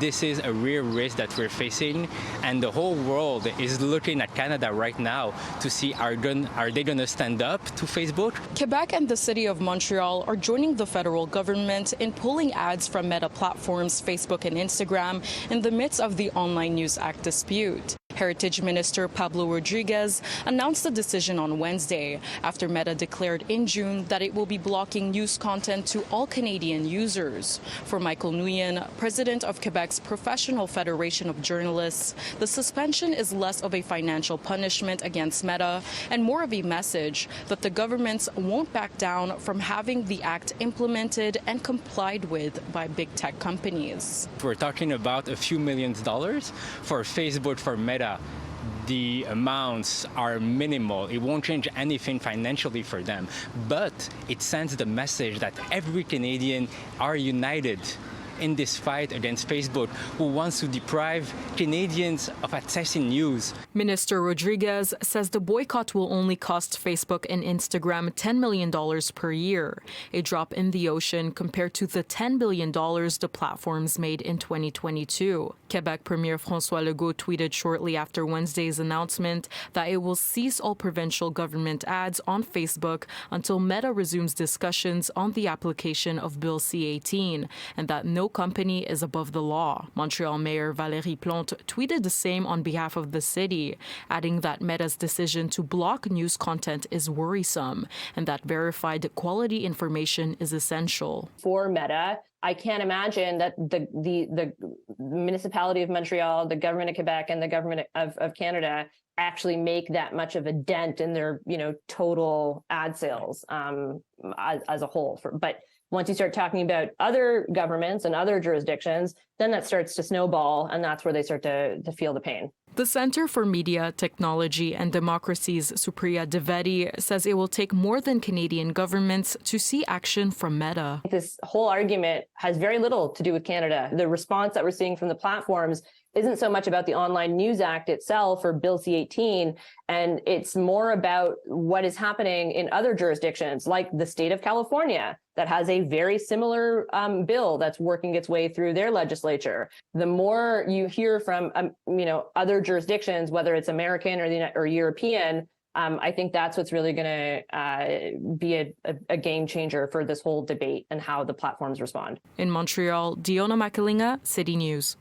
this is a real risk that we're facing, and the whole world is looking at Canada right now to see are they going to stand up to Facebook? Quebec and the city of Montreal are joining the federal government in pulling ads from Meta platforms, Facebook and Instagram, in the midst of the Online News Act dispute. Heritage Minister Pablo Rodriguez announced the decision on Wednesday after Meta declared in June that it will be blocking news content to all Canadian users. For Michaël Nguyen, president of Quebec's Professional Federation of Journalists, the suspension is less of a financial punishment against Meta and more of a message that the governments won't back down from having the act implemented and complied with by big tech companies. We're talking about a few $millions for Facebook, for Meta. The amounts are minimal. It won't change anything financially for them, but it sends the message that every Canadian are united in this fight against Facebook, who wants to deprive Canadians of accessing news. Minister Rodriguez says the boycott will only cost Facebook and Instagram $10 million per year, a drop in the ocean compared to the $10 billion the platforms made in 2022. Quebec Premier François Legault tweeted shortly after Wednesday's announcement that it will cease all provincial government ads on Facebook until Meta resumes discussions on the application of Bill C-18, and that no company is above the law. Montreal Mayor Valérie Plante tweeted the same on behalf of the city, adding that Meta's decision to block news content is worrisome and that verified quality information is essential. For Meta, I can't imagine that the municipality of Montreal, the government of Quebec, and the government of Canada actually make that much of a dent in their total ad sales as a whole. But once you start talking about other governments and other jurisdictions, then that starts to snowball, and that's where they start to feel the pain. The Center for Media, Technology and Democracy's Supriya Dwivedi says it will take more than Canadian governments to see action from Meta. This whole argument has very little to do with Canada. The response that we're seeing from the platforms isn't so much about the Online News Act itself or Bill C-18, and it's more about what is happening in other jurisdictions, like the state of California, that has a very similar bill that's working its way through their legislature. The more you hear from other jurisdictions, whether it's American or European, I think that's what's really going to be a game changer for this whole debate and how the platforms respond. In Montreal, Diona Macalinga, City News.